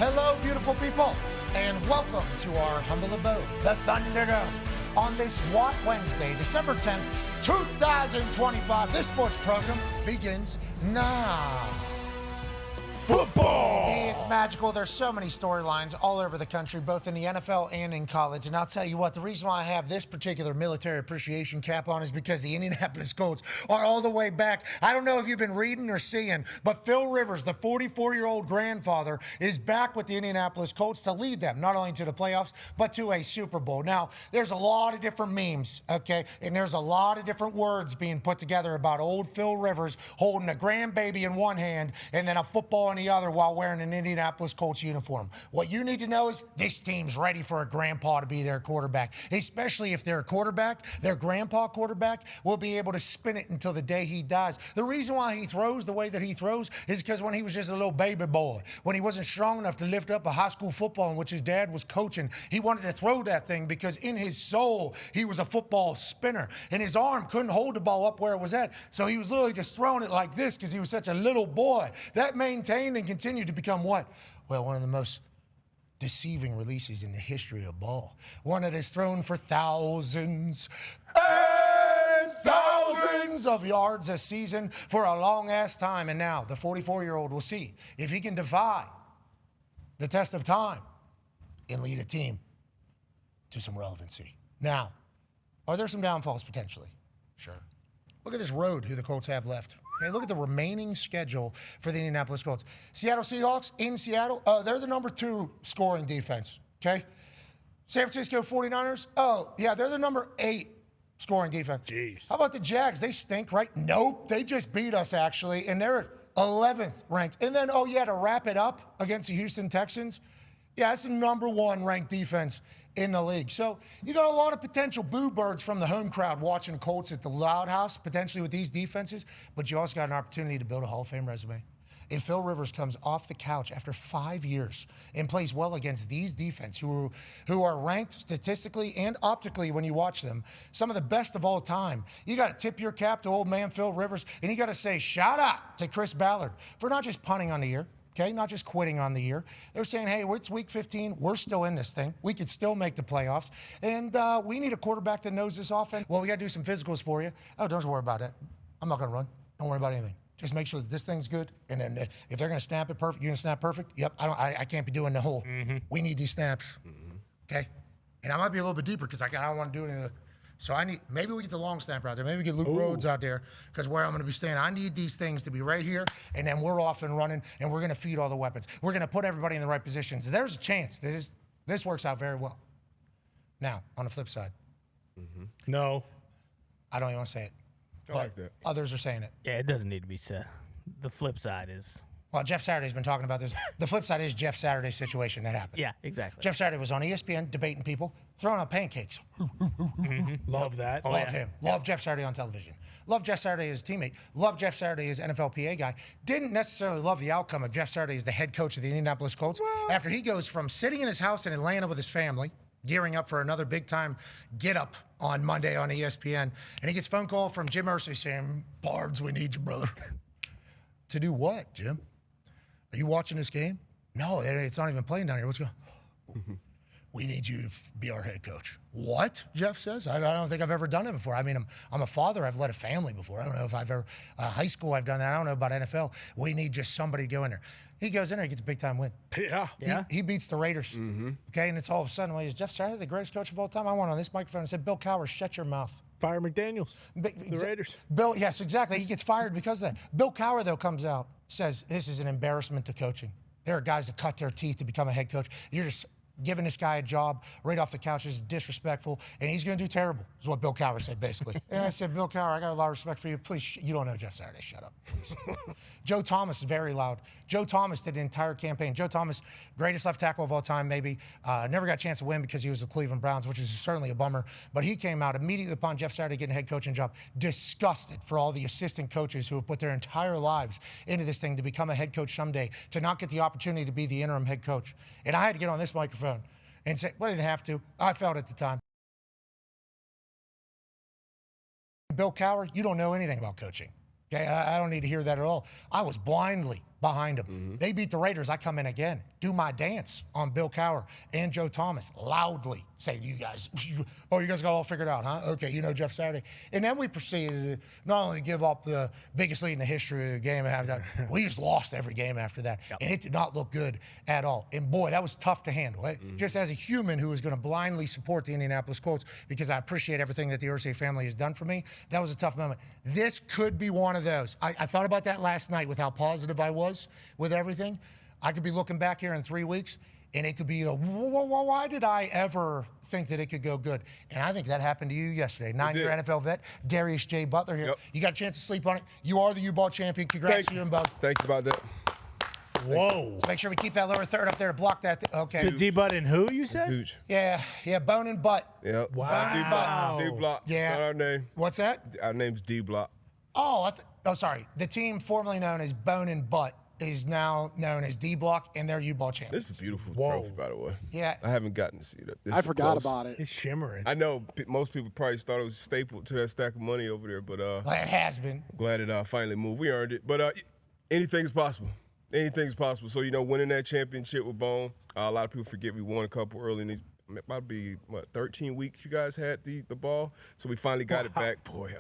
Hello, beautiful people, and welcome to our humble abode, the Thunderdome. On this What Wednesday, December 10th, 2025, this sports program begins now. Football! It's magical. There's so many storylines all over the country, both in the NFL and in college. And I'll tell you what, the reason why I have this particular military appreciation cap on is because the Indianapolis Colts are all the way back. I don't know if you've been reading or seeing, but Phil Rivers, the 44-year-old grandfather, is back with the Indianapolis Colts to lead them, not only to the playoffs, but to a Super Bowl. Now, there's a lot of different memes, okay? And there's a lot of different words being put together about old Phil Rivers holding a grandbaby in one hand and then a football in the other while wearing an Indianapolis Colts uniform. What you need to know is this team's ready for a grandpa to be their quarterback, especially if they're a quarterback. Their grandpa quarterback will be able to spin it until the day he dies. The reason why he throws the way that he throws is because when he was just a little baby boy, when he wasn't strong enough to lift up a high school football in which his dad was coaching, he wanted to throw that thing because in his soul, he was a football spinner, and his arm couldn't hold the ball up where it was at. So he was literally just throwing it like this because he was such a little boy. That maintained and continued to become what? Well, one of the most deceiving releases in the history of ball. One that has thrown for thousands and thousands of yards a season for a long-ass time. And now the 44-year-old will see if he can defy the test of time and lead a team to some relevancy. Now, are there some downfalls potentially? Sure. Look at this road who the Colts have left. Okay, look at the remaining schedule for the Indianapolis Colts. Seattle Seahawks in Seattle, they're the number 2 scoring defense, okay? San Francisco 49ers, they're the number 8 scoring defense. Jeez. How about the Jags? They stink, right? Nope, they just beat us, actually, and they're 11th ranked. And then, to wrap it up against the Houston Texans, that's the number 1 ranked defense in the league. So you got a lot of potential boo birds from the home crowd watching Colts at the Loud House, potentially with these defenses, but you also got an opportunity to build a Hall of Fame resume. If Phil Rivers comes off the couch after 5 years and plays well against these defense who are ranked statistically and optically when you watch them, some of the best of all time, you got to tip your cap to old man Phil Rivers, and you got to say shout out to Chris Ballard for not just punting on the year, okay, not just quitting on the year. They're saying, hey, it's week 15. We're still in this thing. We could still make the playoffs. And we need a quarterback that knows this offense. Well, we got to do some physicals for you. Oh, don't worry about it. I'm not going to run. Don't worry about anything. Just make sure that this thing's good. And then if they're going to snap it perfect, you're going to snap perfect? Yep, I can't be doing the whole. We need these snaps, okay? And I might be a little bit deeper because I don't want to do anything. So maybe we get the long snapper out there. Maybe we get Luke Rhodes out there because where I'm going to be staying, I need these things to be right here, and then we're off and running, and we're going to feed all the weapons. We're going to put everybody in the right positions. There's a chance. This works out very well. Now, on the flip side. No. I don't even want to say it. I like that. Others are saying it. Yeah, it doesn't need to be said. The flip side is... Well, Jeff Saturday's been talking about this. The flip side is Jeff Saturday's situation that happened. Yeah, exactly. Jeff Saturday was on ESPN debating people, throwing out pancakes. Love that. Love him. Love Jeff Saturday on television. Love Jeff Saturday as a teammate. Love Jeff Saturday as NFLPA guy. Didn't necessarily love the outcome of Jeff Saturday as the head coach of the Indianapolis Colts. After he goes from sitting in his house in Atlanta with his family, gearing up for another big-time get-up on Monday on ESPN, and he gets a phone call from Jim Irsay saying, Bards, we need you, brother. To do what, Jim? Are you watching this game? No, it's not even playing down here. What's going on? We need you to be our head coach. What? Jeff says. I don't think I've ever done it before. I mean, I'm a father. I've led a family before. I don't know if I've ever, high school I've done that. I don't know about NFL. We need just somebody to go in there. He goes in there, he gets a big-time win. Yeah. He beats the Raiders. Okay, and it's all of a sudden, well, is Jeff Saturday the greatest coach of all time? I went on this microphone and said, Bill Cowher, shut your mouth. Fire McDaniels. The Raiders. Bill, yes, exactly. He gets fired because of that. Bill Cowher, though, comes out, says, this is an embarrassment to coaching. There are guys that cut their teeth to become a head coach. You're just giving this guy a job right off the couch is disrespectful, and he's going to do terrible, is what Bill Cowher said, basically. And I said, Bill Cowher, I got a lot of respect for you. Please, you don't know Jeff Saturday. Shut up, please. Joe Thomas is very loud. Joe Thomas did an entire campaign. Joe Thomas, greatest left tackle of all time, maybe. Never got a chance to win because he was the Cleveland Browns, which is certainly a bummer. But he came out immediately upon Jeff Saturday getting a head coaching job, disgusted for all the assistant coaches who have put their entire lives into this thing to become a head coach someday, to not get the opportunity to be the interim head coach. And I had to get on this microphone and say, well, I didn't have to. I felt at the time. Bill Cowher, you don't know anything about coaching. Okay, I don't need to hear that at all. I was blindly behind them. They beat the Raiders. I come in again, do my dance on Bill Cowher and Joe Thomas, loudly say, you guys got all figured out, huh? Okay, Jeff Saturday. And then we proceeded to not only give up the biggest lead in the history of the game at halftime, we just lost every game after that. Yep. And it did not look good at all. And boy, that was tough to handle. Just as a human who is going to blindly support the Indianapolis Colts because I appreciate everything that the Irsay family has done for me, that was a tough moment. This could be one of those. I thought about that last night with how positive I was with everything. I could be looking back here in 3 weeks, and it could be why did I ever think that it could go good? And I think that happened to you yesterday. 9-year NFL vet, Darius J. Butler here. Yep. You got a chance to sleep on it. You are the U-Ball champion. Congrats to you and Bud. Thank you about that. Whoa. So make sure we keep that lower third up there to block that. Okay. So D-Butt and who, you said? Huge. Yeah, Bone and Butt. Yep. Wow. D-Block. Yeah. Not our name. What's that? Our name's D-Block. Oh, sorry. The team formerly known as Bone and Butt is now known as D-Block, and they're U-Ball champions. This is a beautiful trophy, by the way. Yeah. I haven't gotten to see it. I forgot about it. It's shimmering. I know most people probably thought it was stapled to that stack of money over there, but Well, it has been. glad it finally moved. We earned it. But anything's possible. Anything's possible. So, winning that championship with Bone, a lot of people forget we won a couple early in these. About to be, 13 weeks you guys had the ball. So we finally got it back. Boy,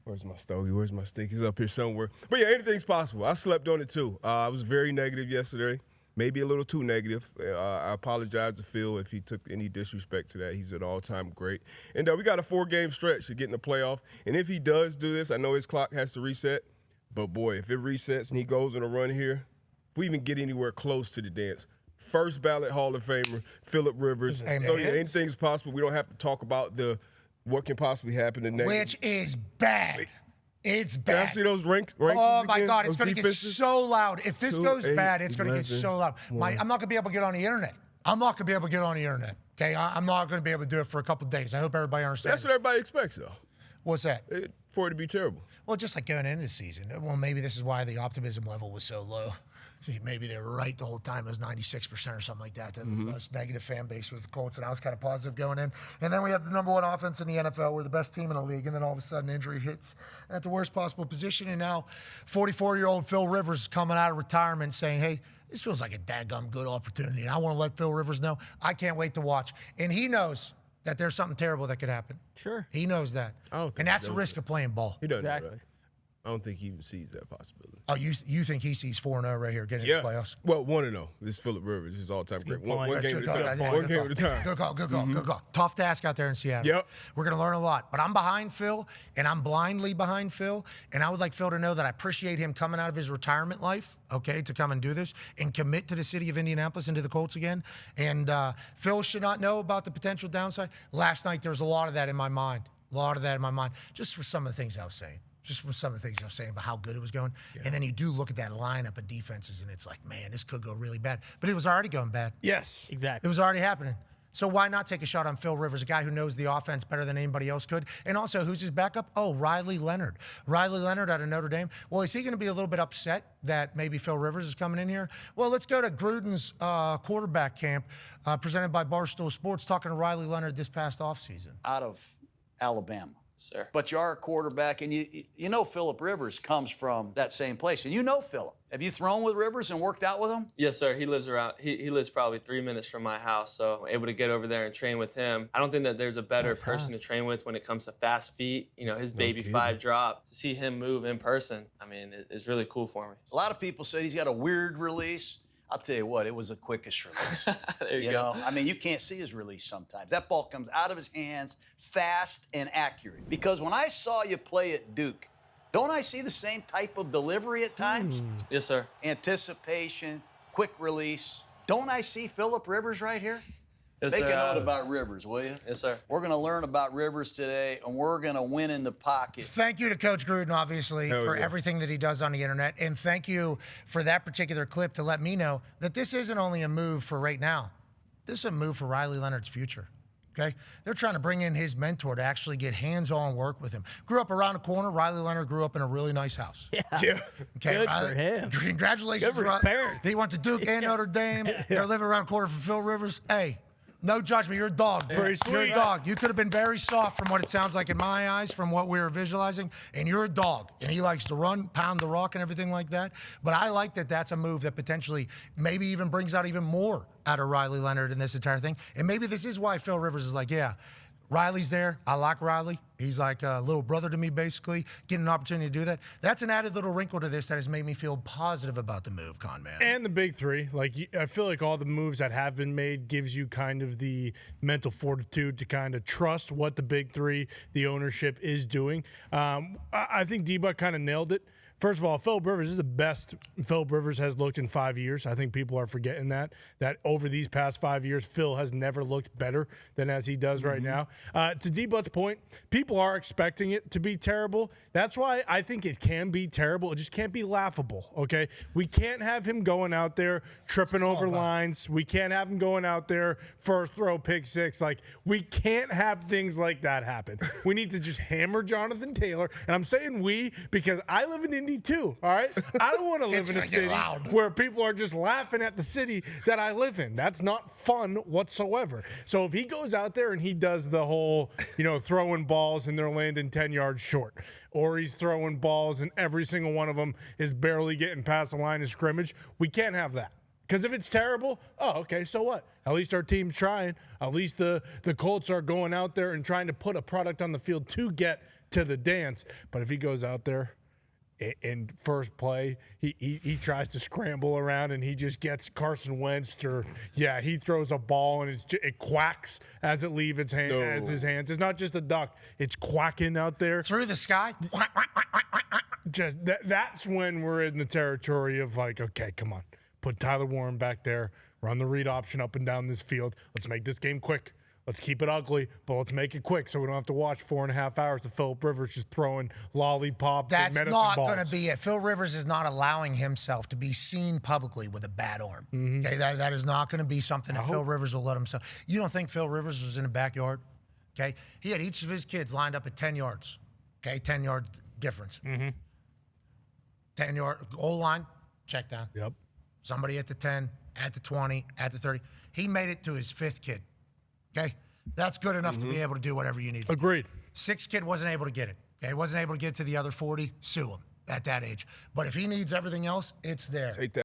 where's my stogie? Where's my stick? He's up here somewhere. But yeah, anything's possible. I slept on it too. I was very negative yesterday, maybe a little too negative. I apologize to Phil if he took any disrespect to that. He's an all-time great. And we got a 4-game stretch to get in the playoff. And if he does do this, I know his clock has to reset. But boy, if it resets and he goes on a run here, if we even get anywhere close to the dance, first ballot Hall of Famer, Phillip Rivers. Amen. So yeah, anything's possible. We don't have to talk about what can possibly happen the next. Which is bad. It's bad. Can I see those rankings Oh, my again? God. It's Those going to get defenses? so loud. If this 2, goes 8, bad, it's going to get 11, so loud. I'm not going to be able to get on the internet. Okay? I'm not going to be able to do it for a couple of days. I hope everybody understands. That's what everybody expects, though. What's that? For it to be terrible. Well, just like going into the season. Well, maybe this is why the optimism level was so low. Maybe they were right the whole time. It was 96% or something like that. The most negative fan base was the Colts, and I was kind of positive going in. And then we have the number 1 offense in the NFL. We're the best team in the league, and then all of a sudden injury hits at the worst possible position. And now 44-year-old Phil Rivers is coming out of retirement saying, hey, this feels like a daggum good opportunity. And I want to let Phil Rivers know I can't wait to watch. And he knows that there's something terrible that could happen. Sure. He knows that. And that's the risk of playing ball. He doesn't know Exactly. that. I don't think he even sees that possibility. Oh, you think he sees 4-0 right here getting in the playoffs? Well, 1-0. This is Phillip Rivers. His all-time great. One game at a time. Good call. Good call. Tough task out there in Seattle. Yep. We're going to learn a lot. But I'm behind Phil, and I'm blindly behind Phil. And I would like Phil to know that I appreciate him coming out of his retirement life, okay, to come and do this and commit to the city of Indianapolis and to the Colts again. And Phil should not know about the potential downside. Last night, there was a lot of that in my mind. Just for some of the things I was saying. About how good it was going. Yeah. And then you do look at that lineup of defenses, and it's like, man, this could go really bad. But it was already going bad. Yes. Exactly. It was already happening. So why not take a shot on Phil Rivers, a guy who knows the offense better than anybody else could? And also, who's his backup? Oh, Riley Leonard. Riley Leonard out of Notre Dame. Well, is he going to be a little bit upset that maybe Phil Rivers is coming in here? Well, let's go to Gruden's quarterback camp presented by Barstool Sports, talking to Riley Leonard this past offseason. Out of Alabama. Sir. But you are a quarterback, and you know Phillip Rivers comes from that same place. And you know Phillip. Have you thrown with Rivers and worked out with him? Yes, sir. He lives probably 3 minutes from my house, so I'm able to get over there and train with him. I don't think that there's a better person to train with when it comes to fast feet. His baby 5 drop. To see him move in person, it's really cool for me. A lot of people said he's got a weird release. I'll tell you what, it was the quickest release. There you go. You can't see his release sometimes. That ball comes out of his hands fast and accurate. Because when I saw you play at Duke, don't I see the same type of delivery at times? Yes, sir. Anticipation, quick release. Don't I see Phillip Rivers right here? Yes, Make sir. a note about Rivers, will you? Yes, sir. We're going to learn about Rivers today, and we're going to win in the pocket. Thank you to Coach Gruden, obviously, for everything that he does on the internet. And thank you for that particular clip to let me know that this isn't only a move for right now. This is a move for Riley Leonard's future. Okay? They're trying to bring in his mentor to actually get hands-on work with him. Grew up around the corner. Riley Leonard grew up in a really nice house. Yeah. Yeah. Okay, Good Riley, for him. Congratulations. Good for his parents. He went to Duke and Notre Dame. They're living around the corner for Phil Rivers. Hey, No judgment. You're a dog, dude. Pretty You're a sweet. dog. You could have been very soft from what it sounds like in my eyes, from what we were visualizing, and you're a dog. And he likes to run, pound the rock, and everything like that. But I like that that's a move that potentially maybe even brings out even more out of Riley Leonard in this entire thing. And maybe this is why Phil Rivers is like, yeah, Riley's there. I like Riley. He's like a little brother to me, basically. Getting an opportunity to do that. That's an added little wrinkle to this that has made me feel positive about the move, Con Man. And the big three. Like, I feel like all the moves that have been made gives you kind of the mental fortitude to kind of trust what the big three, the ownership, is doing. I think D-Buck kind of nailed it. First of all, Philip Rivers is the best Philip Rivers has looked in 5 years. I think people are forgetting that over these past 5 years, Phil has never looked better than as he does right now. To D-Butt's point, people are expecting it to be terrible. That's why I think it can be terrible. It just can't be laughable, okay? We can't have him going out there tripping over lines. We can't have him going out there first throw pick six. Like, we can't have things like that happen. We need to just hammer Jonathan Taylor. And I'm saying we because I live in Indy too, all right? I don't want to live in a city where people are just laughing at the city that I live in. That's not fun whatsoever. So if he goes out there and he does the whole, throwing balls and they're landing 10 yards short, or he's throwing balls and every single one of them is barely getting past the line of scrimmage, we can't have that. Because if it's terrible, okay, so what? At least our team's trying. At least the Colts are going out there and trying to put a product on the field to get to the dance. But if he goes out there in first play, he tries to scramble around and he just gets Carson Wentz, or he throws a ball and it quacks as it leaves his hands. It's not just a duck; it's quacking out there Through the sky? just that's when we're in the territory of like, okay, come on, put Tyler Warren back there, run the read option up and down this field. Let's make this game quick. Let's keep it ugly, but let's make it quick so we don't have to watch 4.5 hours of Philip Rivers just throwing lollipops and medicine balls. That's not going to be it. Phil Rivers is not allowing himself to be seen publicly with a bad arm. Okay, that is not going to be something that Phil Rivers will let himself. You don't think Phil Rivers was in the backyard? Okay, he had each of his kids lined up at 10 yards. Okay, 10-yard difference. 10-yard goal line, check down. Yep. Somebody at the 10, at the 20, at the 30. He made it to his fifth kid. Okay, that's good enough to be able to do whatever you need. Agreed. Sixth kid wasn't able to get it. Okay, wasn't able to get to the other 40. Sue him at that age. But if he needs everything else, it's there. Take that.